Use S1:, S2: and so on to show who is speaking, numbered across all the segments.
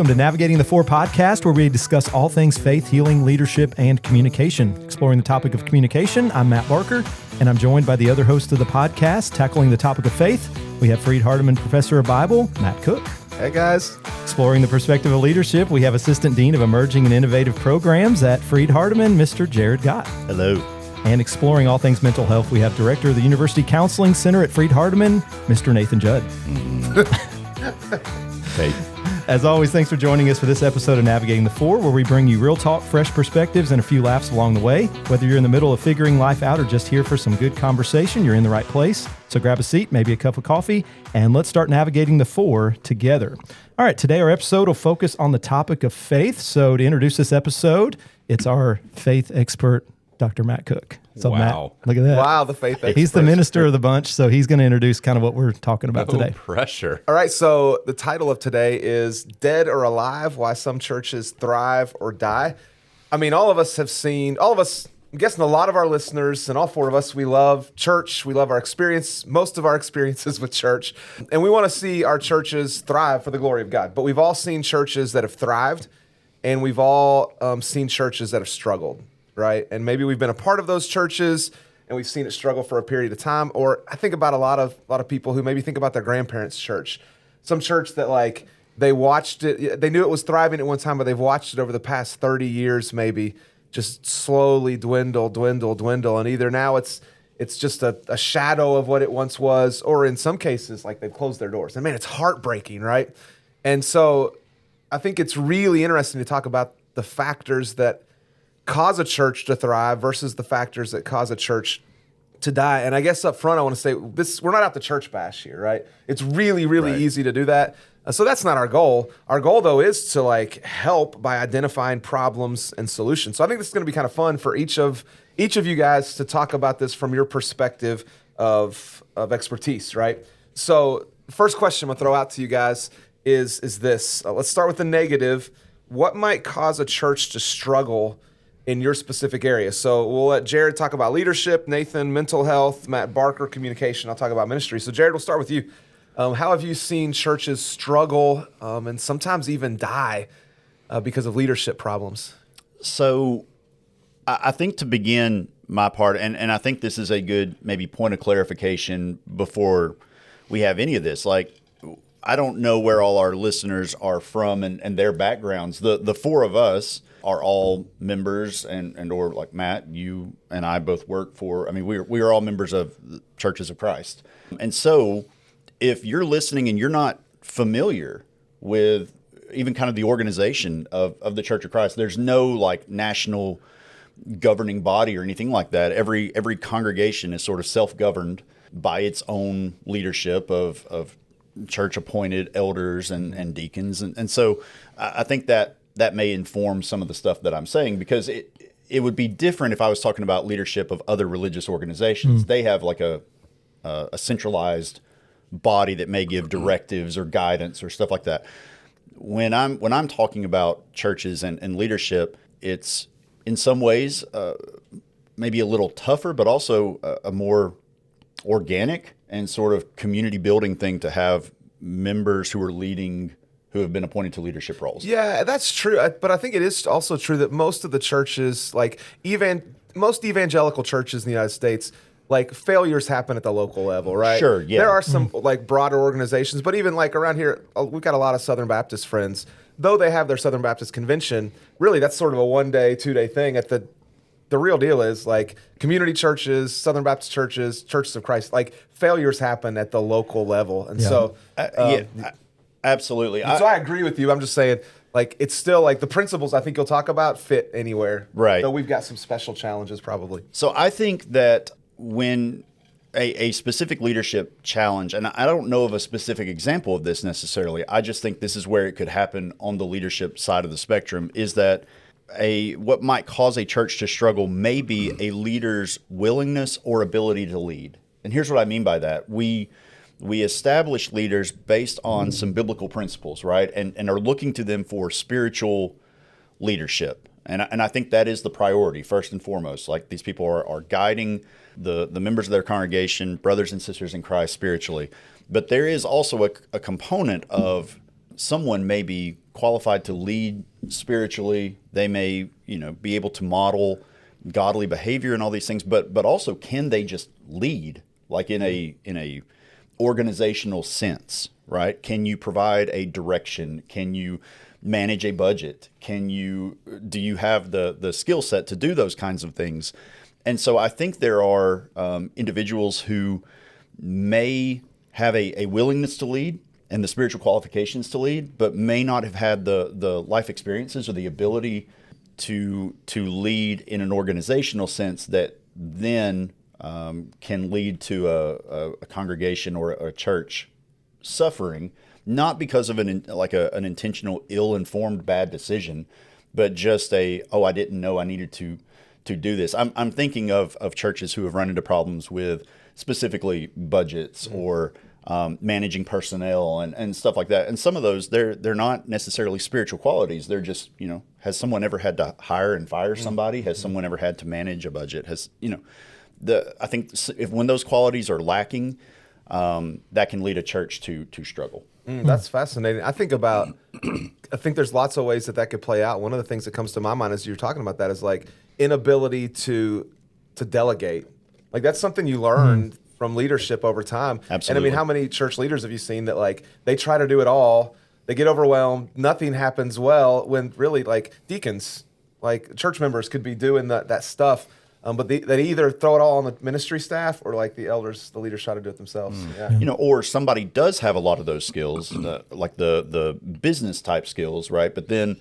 S1: Welcome to Navigating the Four podcast, where we discuss all things faith, healing, leadership, and communication. Exploring the topic of communication, I'm Matt Barker, and I'm joined by the other host of the podcast, tackling the topic of faith. We have Freed Hardeman Professor of Bible, Matt Cook.
S2: Hey, guys.
S1: Exploring the perspective of leadership, we have Assistant Dean of Emerging and Innovative Programs at Freed Hardeman, Mr. Jared Gott.
S3: Hello.
S1: And exploring all things mental health, we have Director of the University Counseling Center at Freed Hardeman, Mr. Nathan Judd.
S3: Hey.
S1: As always, thanks for joining us for this episode of Navigating the Four, where we bring you real talk, fresh perspectives, and a few laughs along the way. Whether you're in the middle of figuring life out or just here for some good conversation, you're in the right place. So grab a seat, maybe a cup of coffee, and let's start navigating the four together. All right, today our episode will focus on the topic of faith. So to introduce this episode, it's our faith expert, Dr. Matt Cook. So
S3: wow.
S1: Matt, look at that.
S2: Wow, the faith expert.
S1: He's the minister of the bunch, so he's going to introduce kind of what we're talking about today.
S3: Pressure.
S2: All right, so the title of today is Dead or Alive, Why Some Churches Thrive or Die. I mean, I'm guessing a lot of our listeners and all four of us, we love church. We love our experience, most of our experiences with church. And we want to see our churches thrive for the glory of God. But we've all seen churches that have thrived, and we've all seen churches that have struggled. Right? And maybe we've been a part of those churches and we've seen it struggle for a period of time. Or I think about a lot of people who maybe think about their grandparents' church. Some church that like they watched it, they knew it was thriving at one time, but they've watched it over the past 30 years maybe just slowly dwindle. And either now it's just a shadow of what it once was, or in some cases, like they've closed their doors. And man, it's heartbreaking, right? And so I think it's really interesting to talk about the factors that cause a church to thrive versus the factors that cause a church to die. And I guess up front, I want to say this: we're not out to church bash here, right? It's really, really
S3: Right.
S2: easy to do that. So that's not our goal. Our goal, though, is to like help by identifying problems and solutions. So I think this is going to be kind of fun for each of you guys to talk about this from your perspective of expertise, right? So first question I'm going to throw out to you guys is this. Let's start with the negative. What might cause a church to struggle in your specific area? So we'll let Jared talk about leadership, Nathan, mental health, Matt Barker, communication. I'll talk about ministry. So Jared, we'll start with you. How have you seen churches struggle and sometimes even die because of leadership problems?
S3: So I think to begin my part, and I think this is a good maybe point of clarification before we have any of this, like I don't know where all our listeners are from and their backgrounds. The four of us are all members and or like Matt, you and I both work for, I mean, we are all members of the Churches of Christ. And so if you're listening and you're not familiar with even kind of the organization of the Church of Christ, there's no like national governing body or anything like that. Every congregation is sort of self-governed by its own leadership of church-appointed elders and deacons. And so I think that may inform some of the stuff that I'm saying, because it would be different if I was talking about leadership of other religious organizations. They have like a centralized body that may give directives or guidance or stuff like that. When I'm talking about churches and leadership, it's in some ways maybe a little tougher, but also a more organic and sort of community building thing to have members who are leading, who have been appointed to leadership roles.
S2: Yeah, that's true. But I think it is also true that most of the churches, like most evangelical churches in the United States, like failures happen at the local level, right?
S3: Sure, yeah.
S2: There are some like broader organizations, but even like around here, we've got a lot of Southern Baptist friends. Though they have their Southern Baptist convention, really that's sort of a 1-day, 2-day thing. The real deal is like community churches, Southern Baptist churches, Churches of Christ, like failures happen at the local level. And so,
S3: absolutely.
S2: So I agree with you. I'm just saying, like, it's still like the principles I think you'll talk about fit anywhere.
S3: Right.
S2: Though we've got some special challenges probably.
S3: So I think that when a specific leadership challenge, and I don't know of a specific example of this necessarily, I just think this is where it could happen on the leadership side of the spectrum, is that what might cause a church to struggle may be a leader's willingness or ability to lead. And here's what I mean by that. We establish leaders based on some biblical principles, right? And are looking to them for spiritual leadership. And I think that is the priority, first and foremost. Like, these people are guiding the members of their congregation, brothers and sisters in Christ, spiritually. But there is also a component of someone may be qualified to lead spiritually. They may, be able to model godly behavior and all these things, but also can they just lead, like in a organizational sense, right? Can you provide a direction? Can you manage a budget? Do you have the skill set to do those kinds of things? And so I think there are individuals who may have a willingness to lead and the spiritual qualifications to lead, but may not have had the life experiences or the ability to lead in an organizational sense that then can lead to a congregation or a church suffering, not because of an intentional, ill-informed bad decision, but just I didn't know I needed to do this. I'm thinking of churches who have run into problems with specifically budgets or managing personnel and stuff like that. And some of those, they're not necessarily spiritual qualities. They're just, has someone ever had to hire and fire somebody? Has someone ever had to manage a budget? I think when those qualities are lacking, that can lead a church to struggle.
S2: That's fascinating. I think there's lots of ways that could play out. One of the things that comes to my mind as you're talking about that is like inability to delegate. Like that's something you learn from leadership over time.
S3: Absolutely.
S2: And I mean, how many church leaders have you seen that like they try to do it all, they get overwhelmed, nothing happens well, when really like deacons, like church members could be doing that stuff. But they either throw it all on the ministry staff or like the elders, the leaders try to do it themselves. Yeah.
S3: Or somebody does have a lot of those skills, like the business type skills, right? But then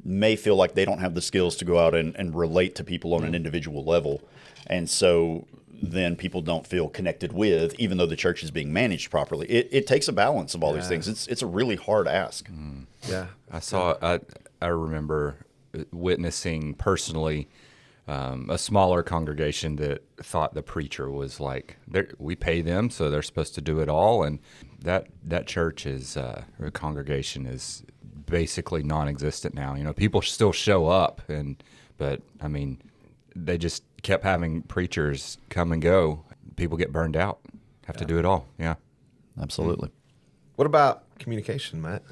S3: may feel like they don't have the skills to go out and relate to people on an individual level. And so then people don't feel connected with, even though the church is being managed properly. It takes a balance of all these things. It's a really hard ask.
S2: Yeah.
S4: I remember witnessing personally a smaller congregation that thought the preacher was like, we pay them, so they're supposed to do it all. And that church or congregation is basically non-existent now. People still show up, but I mean, they just kept having preachers come and go. People get burned out, have to do it all. Yeah,
S3: absolutely.
S2: What about communication, Matt?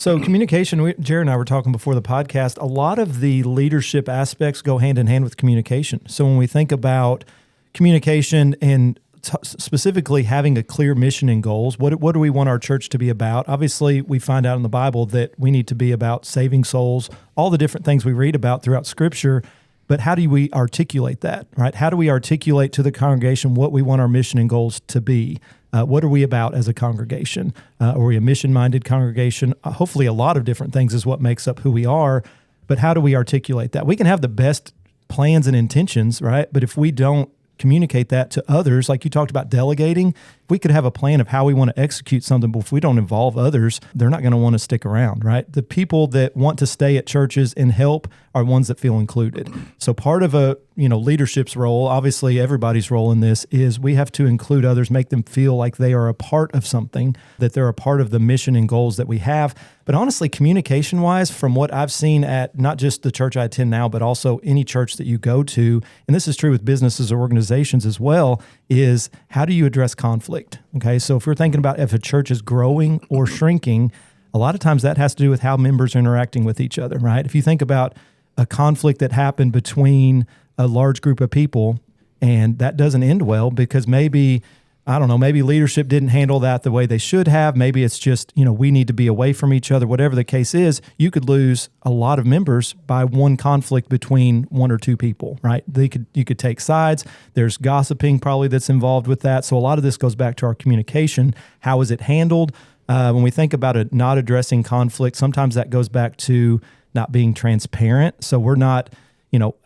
S1: So communication, Jared and I were talking before the podcast, a lot of the leadership aspects go hand in hand with communication. So when we think about communication and specifically having a clear mission and goals, what do we want our church to be about? Obviously, we find out in the Bible that we need to be about saving souls, all the different things we read about throughout Scripture. But how do we articulate that, right? How do we articulate to the congregation what we want our mission and goals to be? What are we about as a congregation? Are we a mission-minded congregation? Hopefully a lot of different things is what makes up who we are, but how do we articulate that? We can have the best plans and intentions, right? But if we don't communicate that to others, like you talked about delegating, if we could have a plan of how we want to execute something, but if we don't involve others, they're not going to want to stick around, right? The people that want to stay at churches and help are ones that feel included. So part of a leadership's role, obviously everybody's role in this, is we have to include others, make them feel like they are a part of something, that they're a part of the mission and goals that we have. But honestly, communication-wise, from what I've seen at not just the church I attend now, but also any church that you go to, and this is true with businesses or organizations as well, is how do you address conflict? Okay, so if we're thinking about if a church is growing or shrinking, a lot of times that has to do with how members are interacting with each other, right? If you think about a conflict that happened between a large group of people and that doesn't end well because maybe leadership didn't handle that the way they should have. Maybe it's just, we need to be away from each other. Whatever the case is, you could lose a lot of members by one conflict between one or two people, right? You could take sides. There's gossiping probably that's involved with that. So a lot of this goes back to our communication. How is it handled? When we think about it, not addressing conflict, sometimes that goes back to not being transparent. So we're not,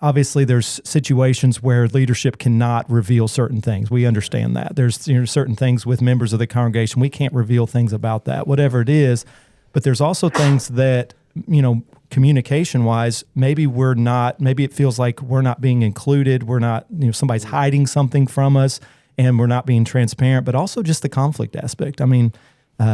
S1: obviously there's situations where leadership cannot reveal certain things. We understand that. There's certain things with members of the congregation. We can't reveal things about that, whatever it is. But there's also things that, communication-wise, maybe it feels like we're not being included. We're not, somebody's hiding something from us and we're not being transparent, but also just the conflict aspect. I mean,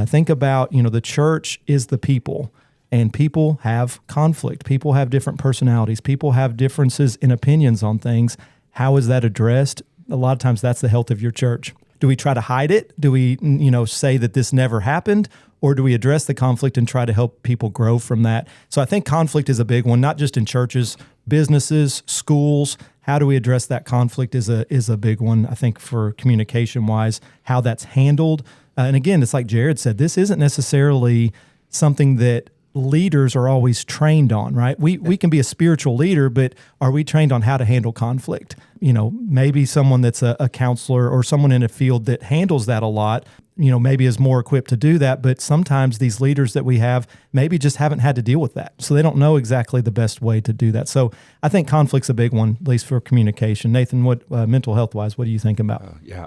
S1: think about, the church is the people. And people have conflict. People have different personalities. People have differences in opinions on things. How is that addressed? A lot of times that's the health of your church. Do we try to hide it? Do we, say that this never happened? or do we address the conflict and try to help people grow from that? So I think conflict is a big one, not just in churches, businesses, schools. How do we address that conflict is a big one, I think, for communication-wise, how that's handled. And again, it's like Jared said, this isn't necessarily something that leaders are always trained on, right? We can be a spiritual leader, but are we trained on how to handle conflict? Maybe someone that's a counselor or someone in a field that handles that a lot, maybe is more equipped to do that. But sometimes these leaders that we have maybe just haven't had to deal with that. So they don't know exactly the best way to do that. So I think conflict's a big one, at least for communication. Nathan, what mental health wise, what do you think about?
S4: Yeah.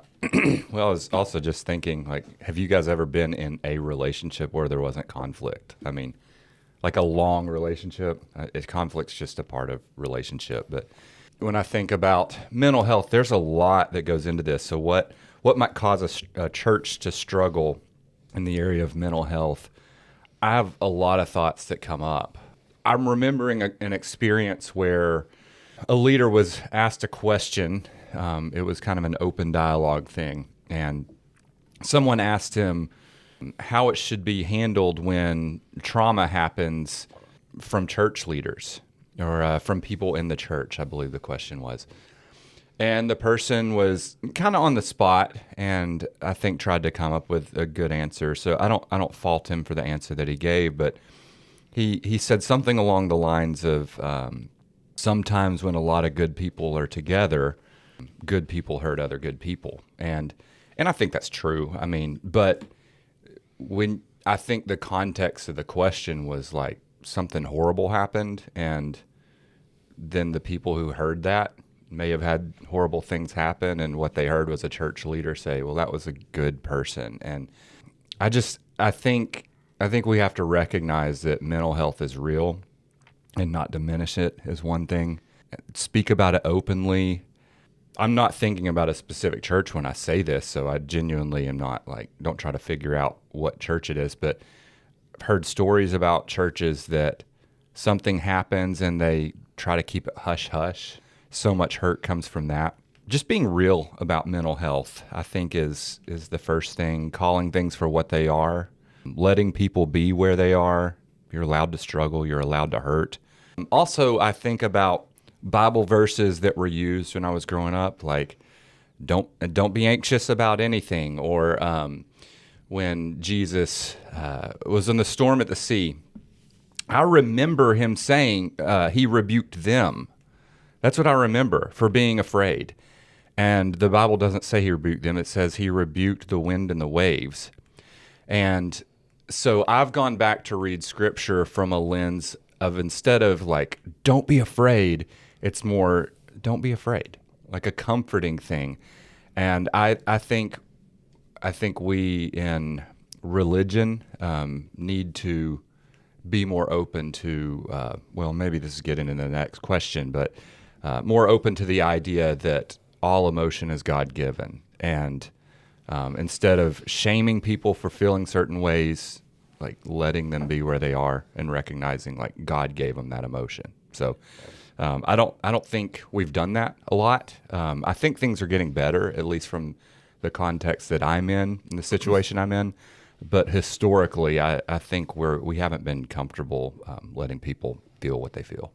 S4: Well, I was also just thinking, have you guys ever been in a relationship where there wasn't conflict? I mean, like a long relationship, conflict's just a part of relationship. But when I think about mental health, there's a lot that goes into this. So what might cause a church to struggle in the area of mental health? I have a lot of thoughts that come up. I'm remembering an experience where a leader was asked a question. It was kind of an open dialogue thing. And someone asked him how it should be handled when trauma happens from church leaders or from people in the church, I believe the question was. And the person was kind of on the spot and I think tried to come up with a good answer. So I don't fault him for the answer that he gave, but he said something along the lines of sometimes when a lot of good people are together, good people hurt other good people. And I think that's true. I mean, but when I think the context of the question was like something horrible happened, and then the people who heard that may have had horrible things happen, and what they heard was a church leader say, well, that was a good person. And I think we have to recognize that mental health is real and not diminish it is one thing. Speak about it openly. I'm not thinking about a specific church when I say this, so I genuinely am not don't try to figure out what church it is, but I've heard stories about churches that something happens and they try to keep it hush-hush. So much hurt comes from that. Just being real about mental health, I think, is the first thing. Calling things for what they are, letting people be where they are. You're allowed to struggle. You're allowed to hurt. Also, I think about Bible verses that were used when I was growing up, like don't be anxious about anything, or when Jesus was in the storm at the sea. I remember him saying he rebuked them. That's what I remember, for being afraid. And the Bible doesn't say he rebuked them. It says he rebuked the wind and the waves. And so I've gone back to read Scripture from a lens of, instead of don't be afraid, it's more, don't be afraid, like a comforting thing. And I think we in religion need to be more open to, maybe this is getting into the next question, but more open to the idea that all emotion is God-given. And instead of shaming people for feeling certain ways, letting them be where they are and recognizing God gave them that emotion. So I don't think we've done that a lot. I think things are getting better, at least from the context that I'm in the situation I'm in. But historically, I think we haven't been comfortable letting people feel what they feel.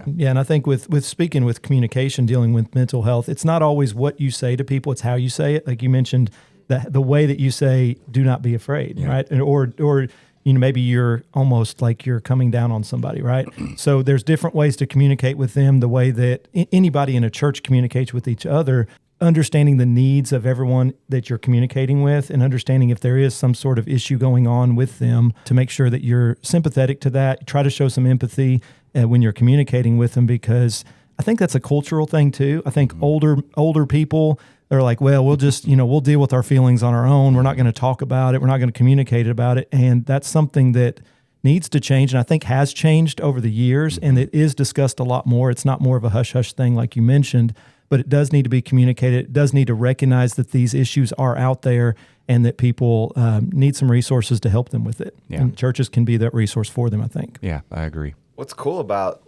S1: Yeah, and I think with speaking with communication, dealing with mental health, it's not always what you say to people; it's how you say it. Like you mentioned, the way that you say, "Do not be afraid," right? And, or maybe you're almost like you're coming down on somebody, right? So there's different ways to communicate with them. The way that anybody in a church communicates with each other, understanding the needs of everyone that you're communicating with, and understanding if there is some sort of issue going on with them, to make sure that you're sympathetic to that. Try to show some empathy when you're communicating with them, because I think that's a cultural thing too. I think older people are like, well, we'll just, we'll deal with our feelings on our own. We're not going to talk about it. We're not going to communicate about it. And that's something that needs to change, and I think has changed over the years, and it is discussed a lot more. It's not more of a hush-hush thing like you mentioned, but it does need to be communicated. It does need to recognize that these issues are out there and that people need some resources to help them with it. Yeah. And churches can be that resource for them, I think.
S4: Yeah, I agree.
S2: What's cool about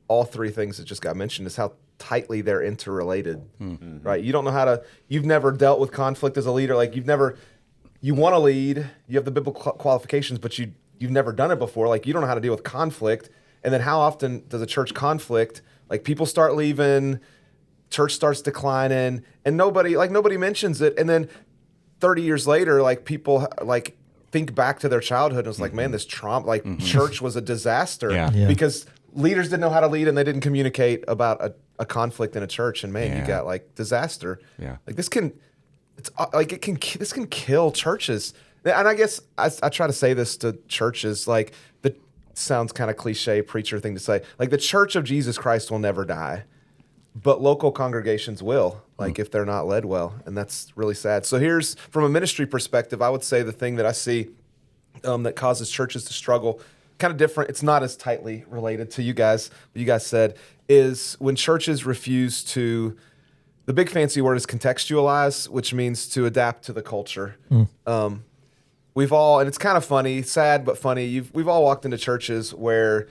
S2: all three things that just got mentioned is how tightly they're interrelated, right? You don't know you've never dealt with conflict as a leader. You've never you want to lead, you have the biblical qualifications, but you've never done it before. Like, you don't know how to deal with conflict. And then how often does a church conflict? Like, people start leaving, church starts declining, and nobody mentions it. And then 30 years later, like, people like think back to their childhood and it's like, man, this trauma, like church was a disaster because leaders didn't know how to lead and they didn't communicate about a conflict in a church. And man, you got like disaster.
S4: Yeah.
S2: Like, this can kill churches. And I guess I try to say this to churches, like, sounds kind of cliche preacher thing to say. Like, the Church of Jesus Christ will never die, but local congregations will, like, if they're not led well. And that's really sad. So here's, from a ministry perspective, I would say the thing that I see that causes churches to struggle, kind of different. It's not as tightly related to what you guys said, is when churches refuse to, the big fancy word is contextualize, which means to adapt to the culture. We've all, and it's kind of funny, sad but funny, we've all walked into churches where,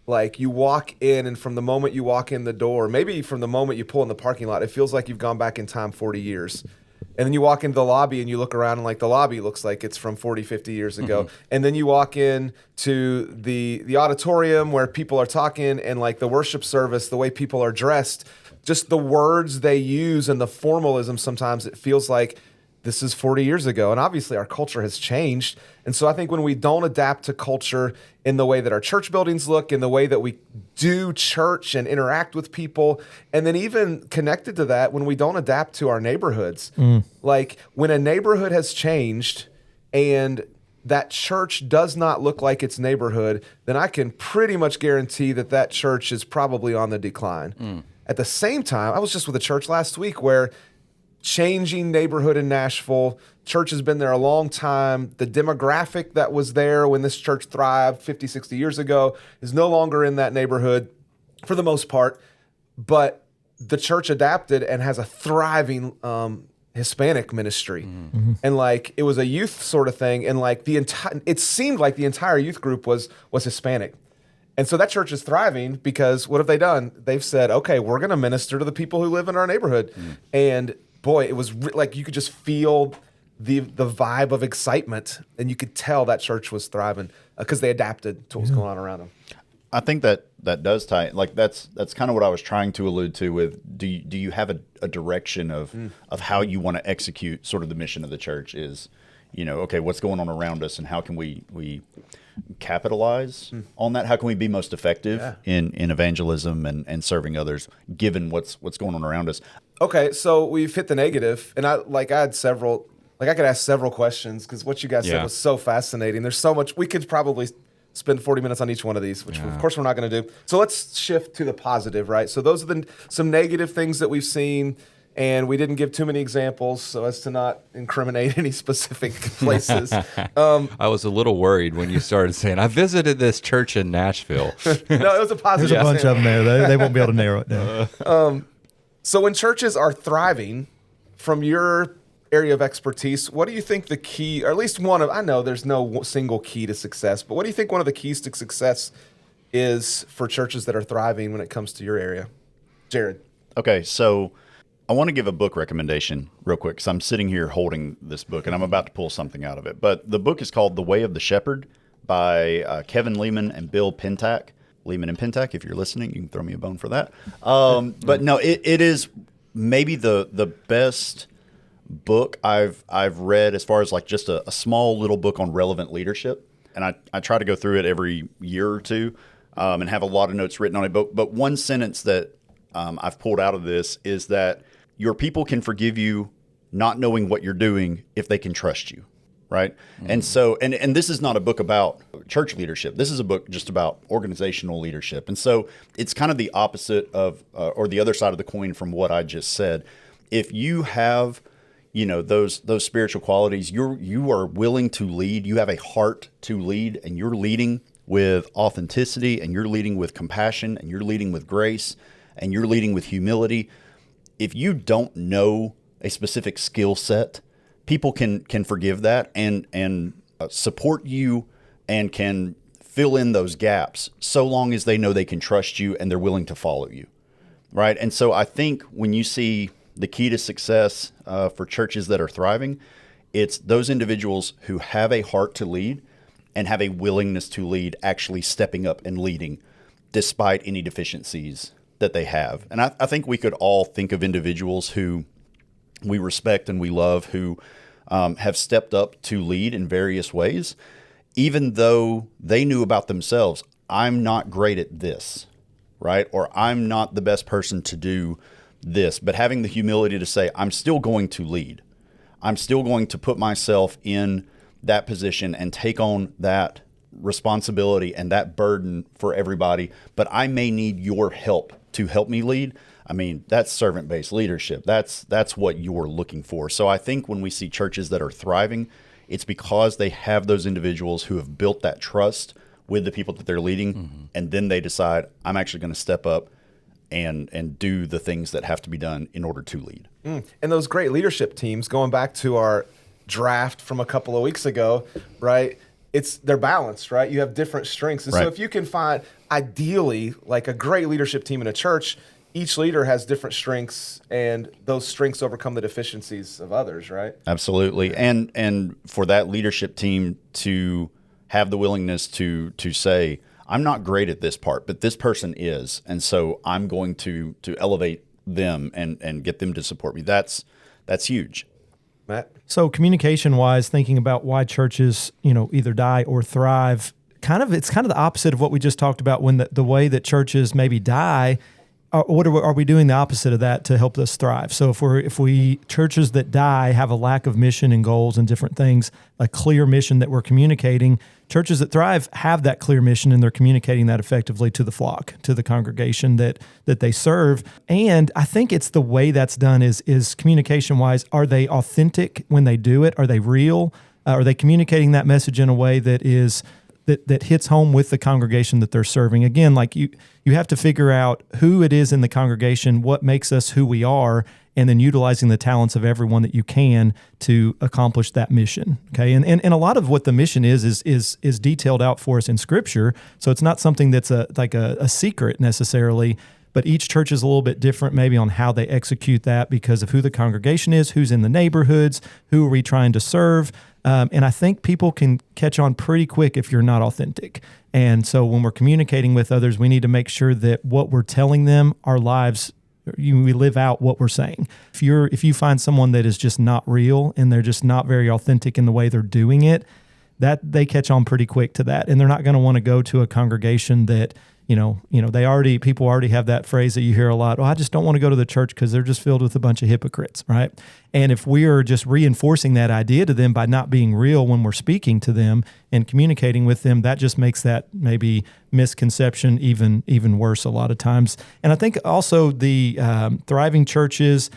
S2: like, you walk in and from the moment you walk in the door, maybe from the moment you pull in the parking lot, it feels like you've gone back in time 40 years. And then you walk into the lobby and you look around and, like, the lobby looks like it's from 40, 50 years ago. And then you walk in to the auditorium where people are talking, and, like, the worship service, the way people are dressed, just the words they use and the formalism, sometimes it feels like this is 40 years ago. And obviously our culture has changed. And so I think when we don't adapt to culture in the way that our church buildings look, in the way that we do church and interact with people, and then even connected to that, when we don't adapt to our neighborhoods, like, when a neighborhood has changed and that church does not look like its neighborhood, then I can pretty much guarantee that that church is probably on the decline. At the same time, I was just with a church last week where changing neighborhood in Nashville. Church has been there a long time. The demographic that was there when this church thrived 50, 60 years ago is no longer in that neighborhood for the most part. But the church adapted and has a thriving Hispanic ministry. And, like, it was a youth sort of thing. And, like, it seemed like the entire youth group was Hispanic. And so that church is thriving because what have they done? They've said, okay, we're going to minister to the people who live in our neighborhood. And boy, it was like you could just feel the vibe of excitement, and you could tell that church was thriving because they adapted to what was going on around them.
S3: I think that does tie. Like, that's kind of what I was trying to allude to with, do you have a direction of how you want to execute sort of the mission of the church? Is, okay, what's going on around us, and how can we capitalize on that? How can we be most effective in evangelism and serving others, given what's going on around us?
S2: Okay, so we've hit the negative, and I had several, like, I could ask several questions because what you guys said was so fascinating. There's so much, we could probably spend 40 minutes on each one of these, which of course we're not going to do. So let's shift to the positive, right? So those are some negative things that we've seen, and we didn't give too many examples so as to not incriminate any specific places.
S4: I was a little worried when you started saying, I visited this church in Nashville.
S2: No, it was a positive.
S1: There's a bunch of them there. They won't be able to narrow it down.
S2: So when churches are thriving, from your area of expertise, what do you think the key, or at least one of, I know there's no single key to success, but what do you think one of the keys to success is for churches that are thriving when it comes to your area? Jared.
S3: Okay, so I want to give a book recommendation real quick because I'm sitting here holding this book and I'm about to pull something out of it. But the book is called The Way of the Shepherd by Kevin Lehman and Bill Pintack. Lehman and Pintack, if you're listening, you can throw me a bone for that. But no, it is maybe the best book I've read as far as, like, just a small little book on relevant leadership. And I try to go through it every year or two and have a lot of notes written on it. But one sentence that I've pulled out of this is that your people can forgive you not knowing what you're doing if they can trust you. Right. And so, and this is not a book about church leadership. This is a book just about organizational leadership. And so it's kind of the opposite of, or the other side of the coin from what I just said. If you have, those spiritual qualities, you are willing to lead, you have a heart to lead, and you're leading with authenticity, and you're leading with compassion, and you're leading with grace, and you're leading with humility. If you don't know a specific skill set, people can forgive that and support you and can fill in those gaps so long as they know they can trust you and they're willing to follow you, right? And so I think when you see the key to success for churches that are thriving, It's those individuals who have a heart to lead and have a willingness to lead, actually stepping up and leading despite any deficiencies that they have. And I think we could all think of individuals who we respect and we love who have stepped up to lead in various ways, even though they knew about themselves, I'm not great at this, right? Or I'm not the best person to do this, but having the humility to say, I'm still going to lead. I'm still going to put myself in that position and take on that responsibility and that burden for everybody, but I may need your help to help me lead. I mean, that's servant-based leadership. That's what you're looking for. So I think when we see churches that are thriving, it's because they have those individuals who have built that trust with the people that they're leading, and then they decide, I'm actually going to step up and do the things that have to be done in order to lead.
S2: And those great leadership teams, going back to our draft from a couple of weeks ago, right? They're balanced, right? You have different strengths. And so if you can find, ideally, like a great leadership team in a church, each leader has different strengths, and those strengths overcome the deficiencies of others, right?
S3: Absolutely. And for that leadership team to have the willingness to say, I'm not great at this part, but this person is, and so I'm going to elevate them and get them to support me. That's huge.
S2: Matt?
S1: So communication-wise, thinking about why churches, either die or thrive, it's kind of the opposite of what we just talked about when the way that churches maybe die. What are we doing the opposite of that to help us thrive? So if we churches that die have a lack of mission and goals and different things, a clear mission that we're communicating, churches that thrive have that clear mission and they're communicating that effectively to the flock, to the congregation that they serve. And I think it's the way that's done is communication-wise, are they authentic when they do it? Are they real? Are they communicating that message in a way that is that hits home with the congregation that they're serving? Again, like you have to figure out who it is in the congregation, what makes us who we are, and then utilizing the talents of everyone that you can to accomplish that mission. Okay, and a lot of what the mission is detailed out for us in Scripture. So it's not something that's a secret necessarily. But each church is a little bit different maybe on how they execute that because of who the congregation is, who's in the neighborhoods, who are we trying to serve. And I think people can catch on pretty quick if you're not authentic. And so when we're communicating with others, we need to make sure that what we're telling them, our lives, we live out what we're saying. If you find someone that is just not real and they're just not very authentic in the way they're doing it, that they catch on pretty quick to that. And they're not going to want to go to a congregation that people already have that phrase that you hear a lot. Oh, I just don't want to go to the church because they're just filled with a bunch of hypocrites, right? And if we are just reinforcing that idea to them by not being real when we're speaking to them and communicating with them, that just makes that maybe misconception even worse a lot of times. And I think also the thriving churches,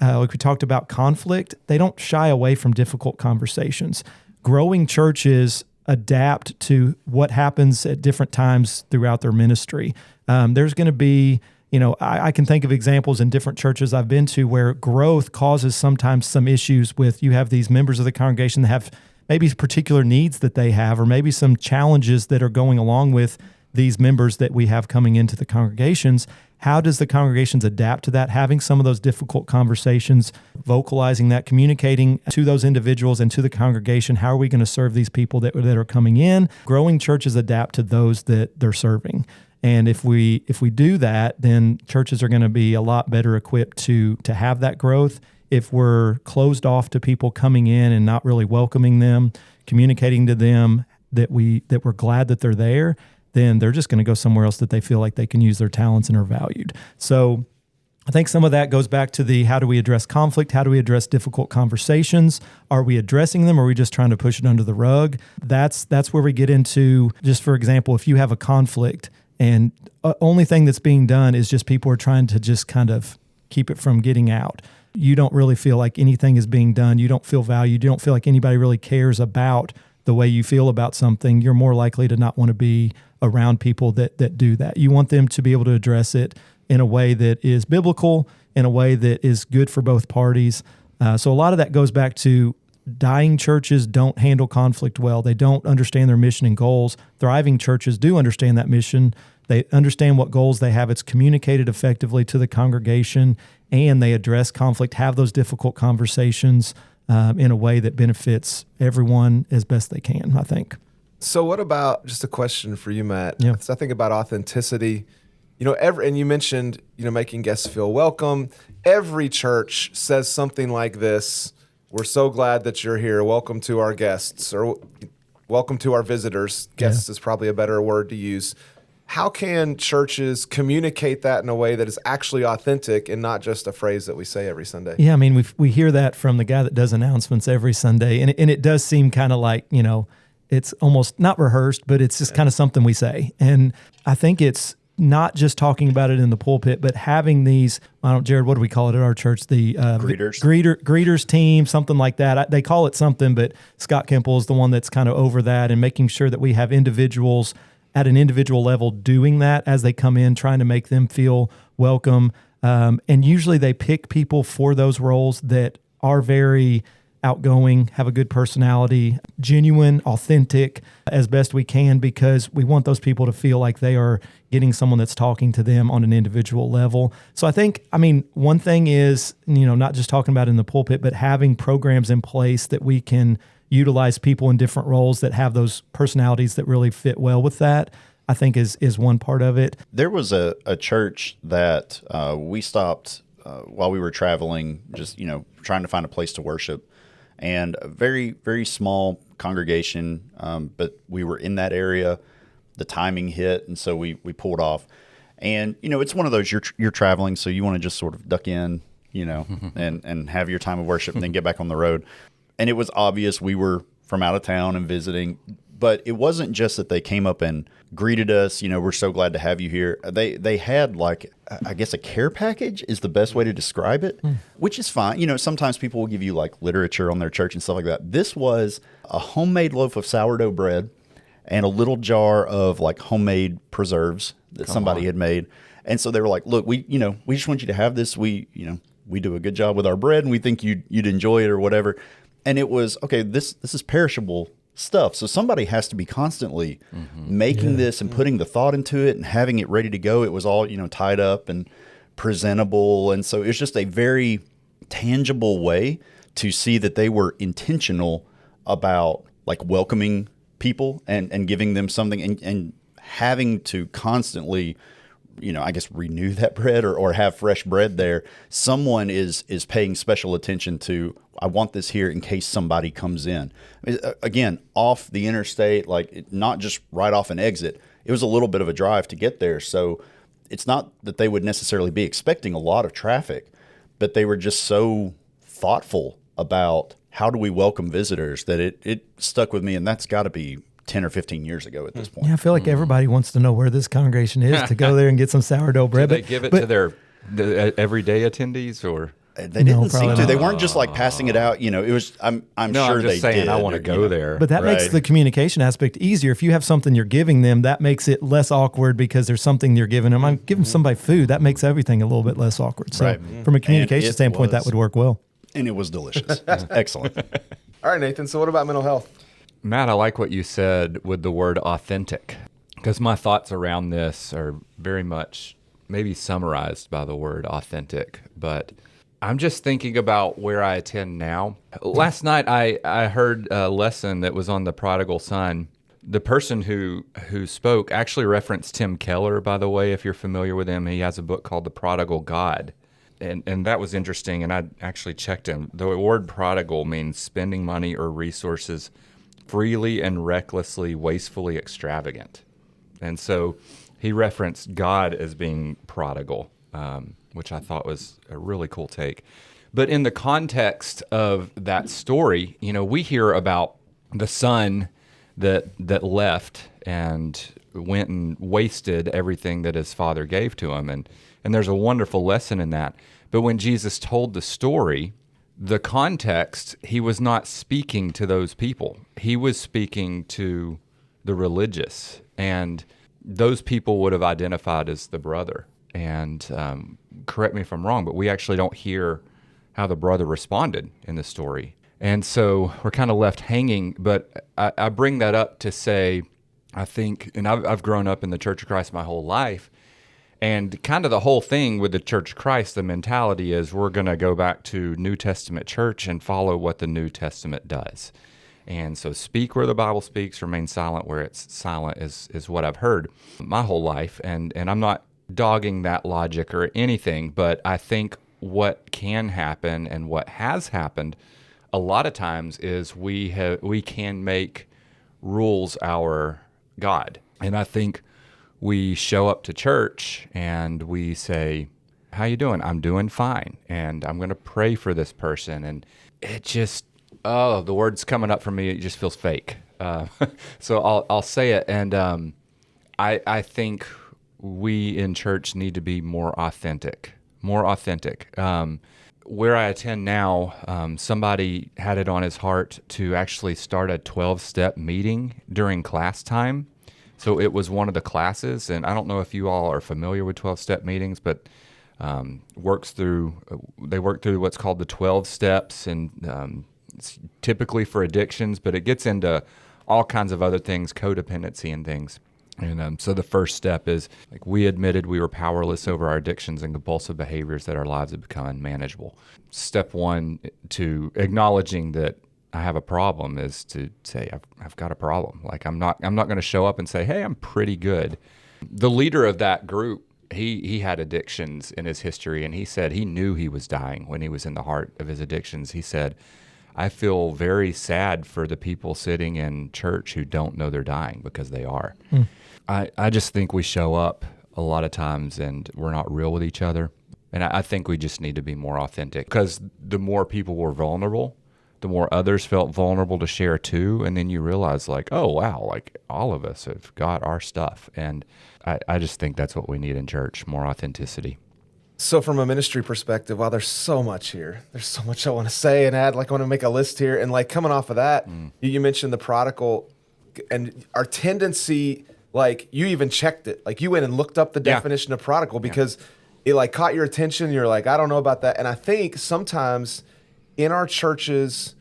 S1: like we talked about conflict, they don't shy away from difficult conversations. Growing churches adapt to what happens at different times throughout their ministry. There's going to be, I can think of examples in different churches I've been to where growth causes sometimes some issues with, you have these members of the congregation that have maybe particular needs that they have, or maybe some challenges that are going along with these members that we have coming into the congregations. How does the congregations adapt to that? Having some of those difficult conversations, vocalizing that, communicating to those individuals and to the congregation, how are we going to serve these people that are coming in? Growing churches adapt to those that they're serving. And if we do that, then churches are going to be a lot better equipped to have that growth. If we're closed off to people coming in and not really welcoming them, communicating to them that we're glad that they're there, then they're just going to go somewhere else that they feel like they can use their talents and are valued. So I think some of that goes back to how do we address conflict? How do we address difficult conversations? Are we addressing them, or are we just trying to push it under the rug? That's where we get into, just for example, if you have a conflict and only thing that's being done is just people are trying to just kind of keep it from getting out. You don't really feel like anything is being done. You don't feel valued. You don't feel like anybody really cares about the way you feel about something. You're more likely to not want to be around people that do that. You want them to be able to address it in a way that is biblical, in a way that is good for both parties. So a lot of that goes back to dying churches don't handle conflict well. They don't understand their mission and goals. Thriving churches do understand that mission. They understand what goals they have. It's communicated effectively to the congregation, and they address conflict, have those difficult conversations in a way that benefits everyone as best they can, I think.
S2: So what about, just a question for you, Matt?
S1: Yeah.
S2: So I think about authenticity. And you mentioned, making guests feel welcome. Every church says something like this: "We're so glad that you're here. Welcome to our guests," or "Welcome to our visitors." Guests is probably a better word to use. How can churches communicate that in a way that is actually authentic and not just a phrase that we say every Sunday?
S1: Yeah, I mean, we hear that from the guy that does announcements every Sunday, and it does seem kind of like, it's almost not rehearsed, but it's just kind of something we say. And I think it's not just talking about it in the pulpit, but having these, Jared, what do we call it at our church? The greeters team, something like that. They call it something, but Scott Kemple is the one that's kind of over that, and making sure that we have individuals at an individual level doing that as they come in, trying to make them feel welcome. And usually they pick people for those roles that are very outgoing, have a good personality, genuine, authentic as best we can, because we want those people to feel like they are getting someone that's talking to them on an individual level. So I think, one thing is, not just talking about in the pulpit, but having programs in place that we can utilize people in different roles that have those personalities that really fit well with that, I think is one part of it.
S3: There was a church that we stopped while we were traveling, just, trying to find a place to worship. And a very, very small congregation, but we were in that area. The timing hit, and so we pulled off. And, it's one of those, you're traveling, so you want to just sort of duck in, and have your time of worship and then get back on the road. And it was obvious we were from out of town and visiting. But it wasn't just that they came up and greeted us, we're so glad to have you here. They had, like, I guess a care package is the best way to describe it, which is fine. Sometimes people will give you like literature on their church and stuff like that. This was a homemade loaf of sourdough bread and a little jar of like homemade preserves that somebody had made. And so they were like, "Look, we just want you to have this. We do a good job with our bread, and we think you'd enjoy it," or whatever. And it was, okay, this is perishable stuff. So somebody has to be constantly making this and putting the thought into it and having it ready to go. It was all, tied up and presentable. And so it's just a very tangible way to see that they were intentional about like welcoming people and giving them something and having to constantly, I guess, renew that bread or have fresh bread there. Someone is paying special attention to, I want this here in case somebody comes in. Again, off the interstate, like not just right off an exit. It was a little bit of a drive to get there. So it's not that they would necessarily be expecting a lot of traffic, but they were just so thoughtful about how do we welcome visitors that it stuck with me. And that's got to be 10 or 15 years ago at this point.
S1: Yeah, I feel like everybody wants to know where this congregation is to go there and get some sourdough bread.
S4: Did they give it to the everyday attendees, or?
S3: They didn't seem to. They weren't just like passing it out. It was. I'm sure
S4: I'm just
S3: they
S4: saying
S3: did.
S4: I want to go there.
S1: But that makes the communication aspect easier. If you have something you're giving them, that makes it less awkward because there's something you're giving them. I'm giving somebody food. That makes everything a little bit less awkward. So from a communication standpoint, that would work well.
S3: And it was delicious. Excellent.
S2: All right, Nathan. So what about mental health?
S4: Matt, I like what you said with the word authentic, because my thoughts around this are very much maybe summarized by the word authentic. But I'm just thinking about where I attend now. Last night, I heard a lesson that was on the prodigal son. The person who spoke actually referenced Tim Keller, by the way, if you're familiar with him. He has a book called The Prodigal God. And that was interesting, and I actually checked him. The word prodigal means spending money or resources freely and recklessly, wastefully extravagant. And so he referenced God as being prodigal, which I thought was a really cool take. But in the context of that story, we hear about the son that left and went and wasted everything that his father gave to him. And there's a wonderful lesson in that. But when Jesus told the story, the context, he was not speaking to those people. He was speaking to the religious, and those people would have identified as the brother. And correct me if I'm wrong, but we actually don't hear how the brother responded in the story. And so we're kind of left hanging. But I bring that up to say, I think, and I've grown up in the Church of Christ my whole life, And kind of the whole thing with the Church of Christ, the mentality is we're going to go back to New Testament church and follow what the New Testament does. And so speak where the Bible speaks, remain silent where it's silent is what I've heard my whole life. And I'm not dogging that logic or anything, but I think what can happen and what has happened a lot of times is we can make rules our God. And I think we show up to church and we say, how you doing? I'm doing fine. And I'm going to pray for this person. And it just, the words coming up for me, it just feels fake. So I'll say it. And I think we in church need to be more authentic. Where I attend now, somebody had it on his heart to actually start a 12-step meeting during class time. So it was one of the classes, and I don't know if you all are familiar with 12-step meetings, but they work through what's called the 12 steps, and it's typically for addictions, but it gets into all kinds of other things, codependency and things. And so the first step is, like, we admitted we were powerless over our addictions and compulsive behaviors, that our lives had become unmanageable. Step one to acknowledging that I have a problem is to say, I've got a problem. Like, I'm not going to show up and say, hey, I'm pretty good. The leader of that group, he had addictions in his history, and he said he knew he was dying when he was in the heart of his addictions. He said, I feel very sad for the people sitting in church who don't know they're dying, because they are. I just think we show up a lot of times and we're not real with each other. And I think we just need to be more authentic, because the more people were vulnerable, the more others felt vulnerable to share too. And then you realize, like, oh, wow, like all of us have got our stuff. And I just think that's what we need in church, more authenticity.
S2: So from a ministry perspective, wow, there's so much here. There's so much I want to say and add. Like, I want to make a list here. And like, coming off of that, you mentioned the prodigal, and our tendency, like, you even checked it. Like, you went and looked up the definition of prodigal because it like caught your attention. You're like, I don't know about that. And I think sometimes in our churches,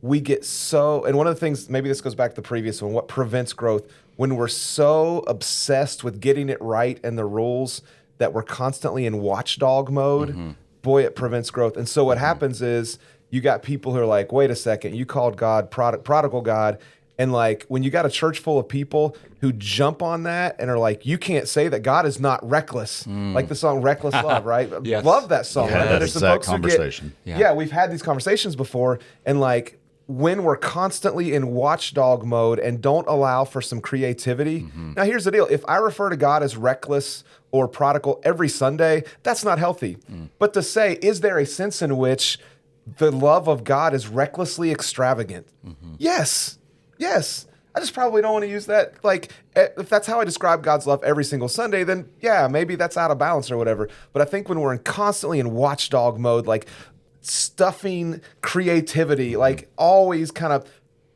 S2: we get so, and one of the things, maybe this goes back to the previous one, what prevents growth, when we're so obsessed with getting it right and the rules that we're constantly in watchdog mode, boy, it prevents growth. And so what happens is you got people who are like, wait a second, you called God prodigal God. And like, when you got a church full of people who jump on that and are like, you can't say that God is not reckless. Like the song Reckless Love, right?
S4: Yes.
S2: Love that song.
S3: Yeah,
S2: Right?
S3: that
S2: There's some
S3: exact
S2: folks who
S3: conversation.
S2: yeah, we've had these conversations before. And like, when we're constantly in watchdog mode and don't allow for some creativity. Now, here's the deal. If I refer to God as reckless or prodigal every Sunday, that's not healthy. But to say, is there a sense in which the love of God is recklessly extravagant? Yes. I just probably don't want to use that. Like, if that's how I describe God's love every single Sunday, then yeah, maybe that's out of balance or whatever. But I think when we're constantly in watchdog mode, like stuffing creativity, like always kind of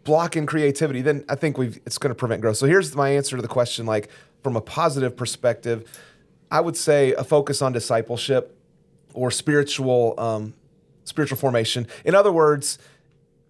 S2: blocking creativity, then I think it's going to prevent growth. So here's my answer to the question. Like, from a positive perspective, I would say a focus on discipleship or spiritual formation. In other words,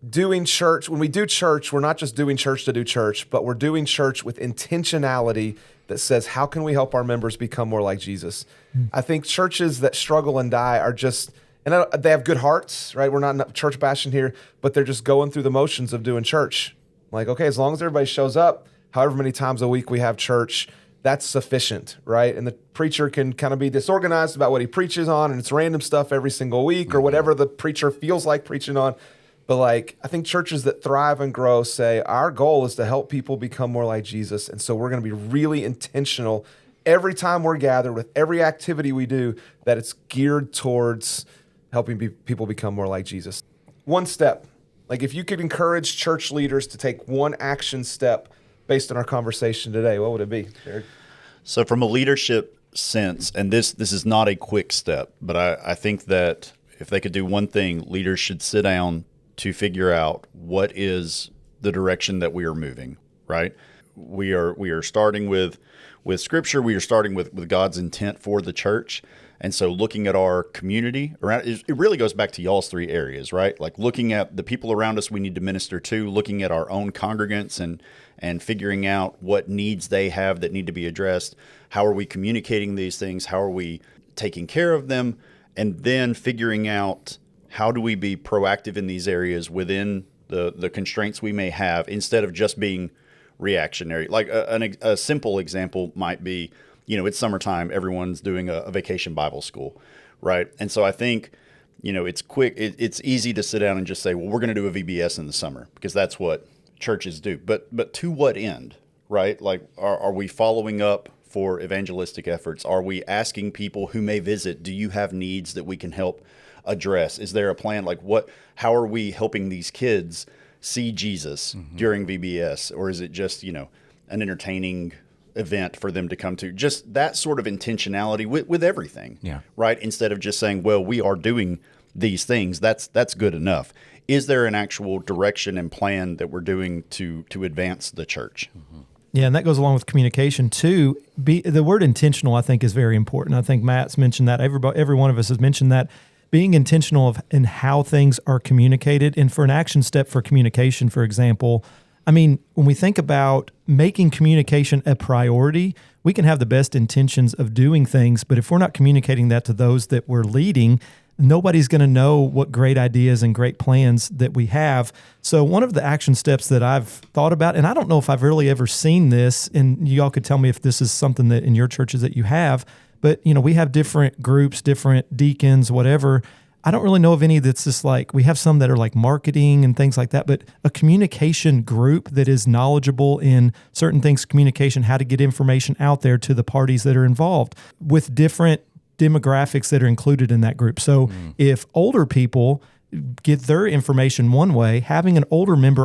S2: doing church, when we do church, we're not just doing church to do church, but we're doing church with intentionality that says, how can we help our members become more like Jesus? I think churches that struggle and die are just, and they have good hearts, right? We're not church bashing here, but they're just going through the motions of doing church. Like, okay, as long as everybody shows up, however many times a week we have church, that's sufficient, right? And the preacher can kind of be disorganized about what he preaches on, and it's random stuff every single week or whatever the preacher feels like preaching on. But like, I think churches that thrive and grow say, our goal is to help people become more like Jesus. And so we're going to be really intentional every time we're gathered, with every activity we do, that it's geared towards helping people become more like Jesus. One step. Like, if you could encourage church leaders to take one action step based on our conversation today, what would it be, Jared?
S3: So from a leadership sense, and this is not a quick step, but I think that if they could do one thing, leaders should sit down to figure out what is the direction that we are moving, right? We are starting with Scripture. We are starting with God's intent for the church. And so looking at our community around, it really goes back to y'all's 3 areas, right? Like looking at the people around us we need to minister to, looking at our own congregants and figuring out what needs they have that need to be addressed. How are we communicating these things? How are we taking care of them? And then figuring out how do we be proactive in these areas within the constraints we may have, instead of just being reactionary. Like a simple example might be, it's summertime, everyone's doing a vacation Bible school, right? And so I think, it's easy to sit down and just say, well, we're going to do a VBS in the summer because that's what churches do. But to what end, right? Like, are we following up for evangelistic efforts? Are we asking people who may visit, do you have needs that we can help address? Is there a plan? Like how are we helping these kids see Jesus during VBS? Or is it just, an entertaining event for them to come to? Just that sort of intentionality with everything, right? Instead of just saying, well, we are doing these things, that's good enough. Is there an actual direction and plan that we're doing to advance the church?
S1: Yeah, and that goes along with communication too. The word intentional, I think, is very important. I think Matt's mentioned that. Every one of us has mentioned that. Being intentional in how things are communicated, and for an action step for communication, for example, when we think about making communication a priority, we can have the best intentions of doing things, but if we're not communicating that to those that we're leading, nobody's going to know what great ideas and great plans that we have. So one of the action steps that I've thought about, and I don't know if I've really ever seen this, and y'all could tell me if this is something that in your churches that you have, but we have different groups, different deacons, whatever. I don't really know of any that's just like, we have some that are like marketing and things like that, but a communication group that is knowledgeable in certain things, communication, how to get information out there to the parties that are involved with different demographics that are included in that group. So if older people get their information one way, having an older member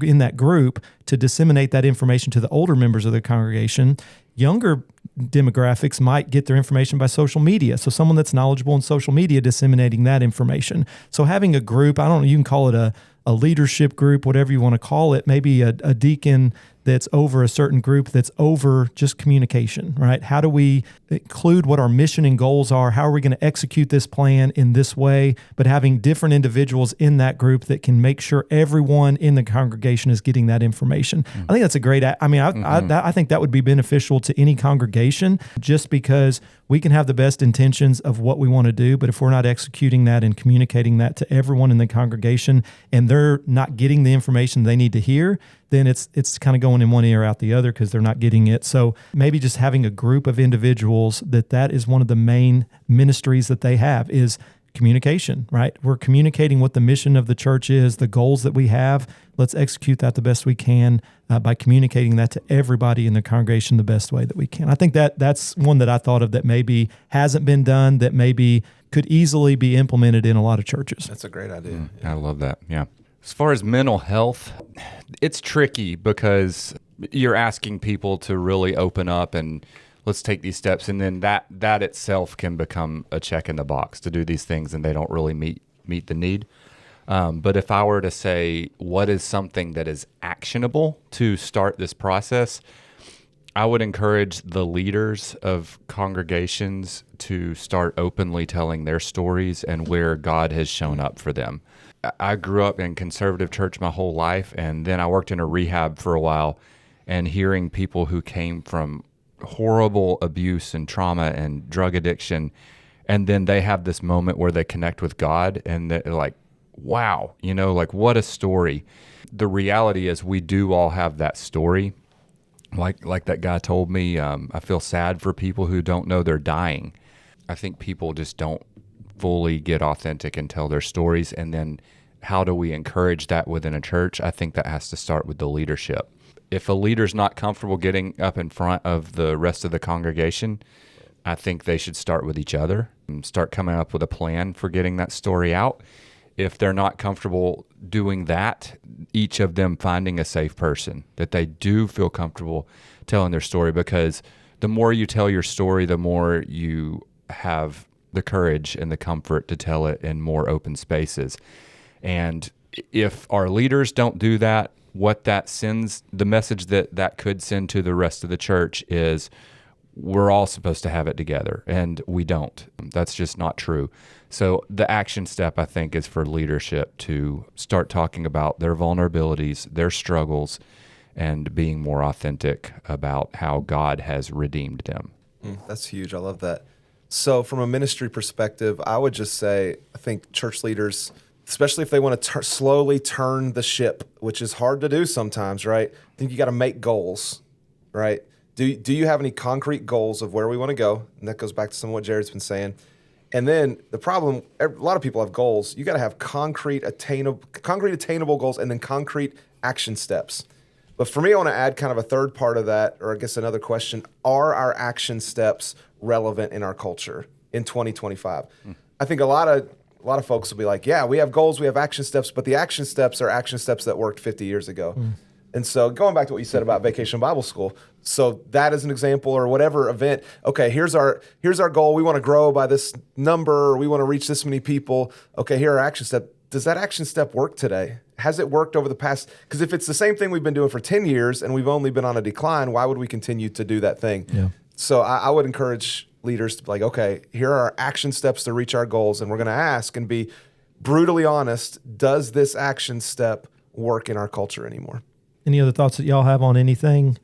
S1: in that group to disseminate that information to the older members of the congregation, younger demographics might get their information by social media. So someone that's knowledgeable in social media disseminating that information. So having a group, I don't know, you can call it a leadership group, whatever you want to call it, maybe a deacon that's over a certain group that's over just communication, right? How do we include what our mission and goals are? How are we going to execute this plan in this way? But having different individuals in that group that can make sure everyone in the congregation is getting that information. I think that's a great, I think that would be beneficial to any congregation, just because we can have the best intentions of what we want to do, but if we're not executing that and communicating that to everyone in the congregation and they're not getting the information they need to hear, then it's kind of going in one ear out the other because they're not getting it. So maybe just having a group of individuals that is one of the main ministries that they have is communication, right? We're communicating what the mission of the church is, the goals that we have. Let's execute that the best we can by communicating that to everybody in the congregation the best way that we can. I think that's one that I thought of that maybe hasn't been done, that maybe could easily be implemented in a lot of churches.
S2: That's a great idea.
S4: I love that. Yeah. As far as mental health, it's tricky because you're asking people to really open up and let's take these steps, and then that itself can become a check in the box to do these things, and they don't really meet the need. But if I were to say what is something that is actionable to start this process, I would encourage the leaders of congregations to start openly telling their stories and where God has shown up for them. I grew up in conservative church my whole life, and then I worked in a rehab for a while, and hearing people who came from horrible abuse and trauma and drug addiction, and then they have this moment where they connect with God, and they're like, wow, like what a story. The reality is we do all have that story. Like that guy told me, I feel sad for people who don't know they're dying. I think people just don't fully get authentic and tell their stories. And then how do we encourage that within a church? I think that has to start with the leadership. If a leader's not comfortable getting up in front of the rest of the congregation, I think they should start with each other and start coming up with a plan for getting that story out. If they're not comfortable doing that, each of them finding a safe person that they do feel comfortable telling their story, because the more you tell your story, the more you have the courage and the comfort to tell it in more open spaces. And if our leaders don't do that, what that sends, the message that could send to the rest of the church is we're all supposed to have it together, and we don't. That's just not true. So the action step, I think, is for leadership to start talking about their vulnerabilities, their struggles, and being more authentic about how God has redeemed them.
S2: That's huge. I love that. So from a ministry perspective, I would just say, I think church leaders, especially if they want to slowly turn the ship, which is hard to do sometimes, right? I think you got to make goals, right? Do you have any concrete goals of where we want to go? And that goes back to some of what Jared's been saying. And then the problem, a lot of people have goals. You got to have concrete attainable goals, and then concrete action steps. But for me, I want to add kind of a third part of that, or I guess another question: are our action steps relevant in our culture in 2025? I think a lot of folks will be like, yeah, we have goals, we have action steps, but the action steps are action steps that worked 50 years ago. And so going back to what you said about Vacation Bible School, so that is an example, or whatever event. Okay, here's our goal. We want to grow by this number, or we want to reach this many people. Okay, here are our action steps. Does that action step work today? Has it worked over the past? Because if it's the same thing we've been doing for 10 years and we've only been on a decline, why would we continue to do that thing?
S1: Yeah.
S2: So I would encourage leaders to be like, okay, here are our action steps to reach our goals. And we're going to ask and be brutally honest, does this action step work in our culture anymore?
S1: Any other thoughts that y'all have on anything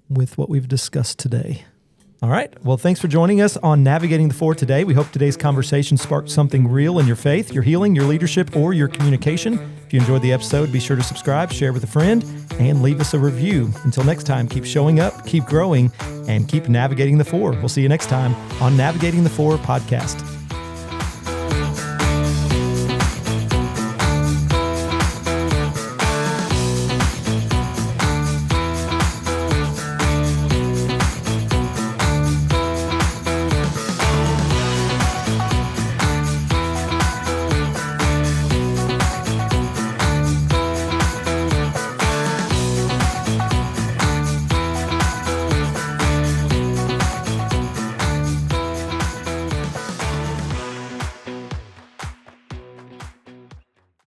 S1: with what we've discussed today? All right. Well, thanks for joining us on Navigating the Four today. We hope today's conversation sparked something real in your faith, your healing, your leadership, or your communication. If you enjoyed the episode, be sure to subscribe, share with a friend, and leave us a review. Until next time, keep showing up, keep growing, and keep navigating the four. We'll see you next time on Navigating the Four podcast.